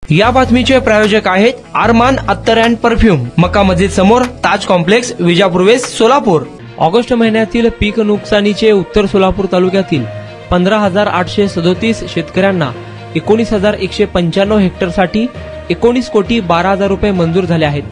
या बातमीचे प्रायोजक आहेत अरमान अत्तर अँड परफ्यूम, मक्का मस्जिद समोर, Taj complex, Vijapur west, Solapur. August महिन्यातील पीक नुकसानीचे उत्तर सोलापूर तालुक्यातील 15,837 शेतकऱ्यांना 19,195 हेक्टरसाठी 19,12,00,000 रुपये मंजूर झाले आहेत।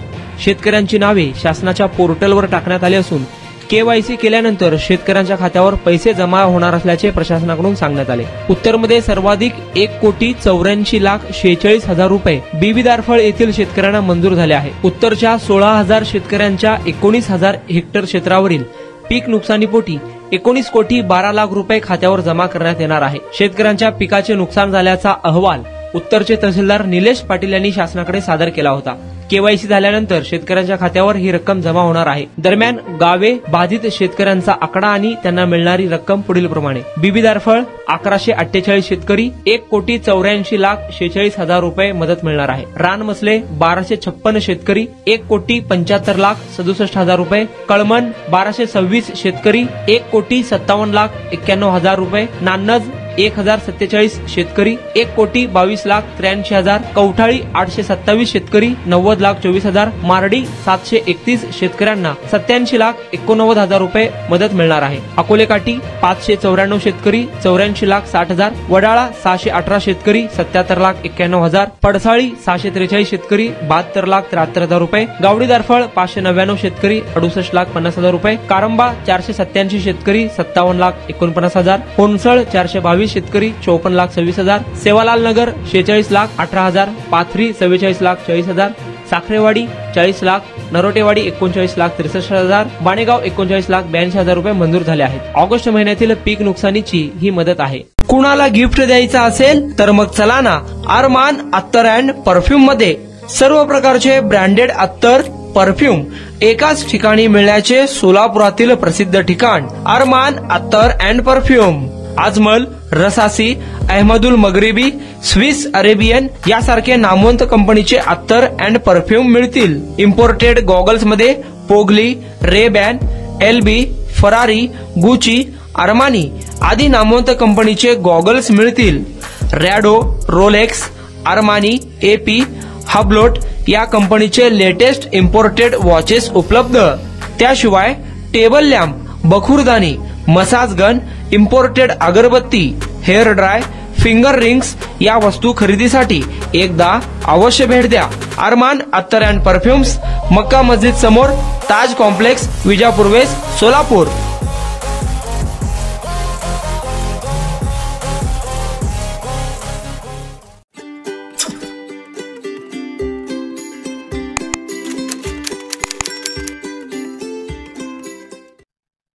शेतकऱ्यांची नावे शासनाच्या पोर्टलवर टाकण्यात आली असून केवायसी केल्यानंतर शेतकऱ्यांच्या खात्यावर पैसे जमा होणार असल्याचे प्रशासनाकडून सांगण्यात आले। उत्तरमध्ये सर्वाधिक 1,84,46,46,000 रुपये बीबीदारफळ येथील शेतकऱ्यांना मंजूर झाले आहे। उत्तरच्या 16,000 शेतकऱ्यांच्या 19,000 हेक्टर क्षेत्रावरील पीक नुकसानीपोटी 19,12,00,000 रुपये खात्यावर जमा करण्यात येणार आहे। शेतकऱ्यांच्या पिकाचे नुकसान झाल्याचा अहवाल उत्तरचे तहसीलदार निलेश पाटील यांनी शासनाकडे सादर केला होता। केवायसी झाल्यानंतर शेतकऱ्यांच्या खात्यावर ही रक्कम जमा होणार आहे। दरम्यान गावे बाधित शेतकऱ्यांचा आकडा आणि त्यांना मिळणारी रक्कम पुढील प्रमाणे: बीबीदारफळ 1,148 शेतकरी 1,84,46,000 रुपये मदत मिळणार आहे। रानमसले 1,256 शेतकरी 1,75,67,000 रुपये। कळमन 1,226 शेतकरी 1,57,91,000 रुपये। नान्नज 1,047 शेतकरी 1,22,83,000। कवठाळी 827 शेतकरी 90,24,000। मारडी 731 शेतकऱ्यांना 87,89,000 रुपये मदत मिळणार आहे। अकोले काठी 594 शेतकरी 84,60,000। वडाळा 618 शेतकरी 77,91,000। पडसाळी 643 शेतकरी 72,73,000 रुपये। गावडी दारफळ 599 शेतकरी 68,50,000 रुपये। कारंबा 487 शेतकरी 57,49,000। होनसळ 422 शेतकरी 54,26,000। सेवालाल नगर 46,18,000। पाथरी 44,40,000। साखरेवाडी 40,00,000। नरोटेवाडी 39,63,000। बाणेगाव 39,82,000 रुपये मंजूर झाले आहेत। ऑगस्ट महिन्यातील पीक नुकसानीची ही मदत आहे। कुणाला गिफ्ट द्यायचं असेल तर मग चला ना अरमान अत्तर अँड परफ्यूम मध्ये। सर्व प्रकारचे ब्रँडेड अत्तर परफ्यूम एकाच ठिकाणी मिळण्याचे सोलापुरातील प्रसिद्ध ठिकाण Armaan Attar and perfume. Ajmal, Rasasi, Ahmed Al Maghribi, Swiss Arabian यासारखे नामवंत कंपनीचे अत्तर अँड परफ्यूम मिळतील। इम्पोर्टेड गॉगल्स मध्ये पोगली, Ray Ban, LB, Ferrari, Gucci, Armani आदी नामवंत कंपनीचे गॉगल्स मिळतील। Rado, Rolex, Armani, AP, Hublot या कंपनीचे लेटेस्ट इम्पोर्टेड वॉचेस उपलब्ध। त्याशिवाय टेबल लॅम्प, बखुरदानी, मसाज गन, इम्पोर्टेड अगरबत्ती, हेअर ड्राय, फिंगर रिंग्स या वस्तू खरेदीसाठी एकदा अवश्य भेट द्या अरमान अत्तर अँड परफ्यूम्स, मक्का मस्जिद समोर, ताज कॉम्प्लेक्स, विजापूर वेस्ट, सोलापूर।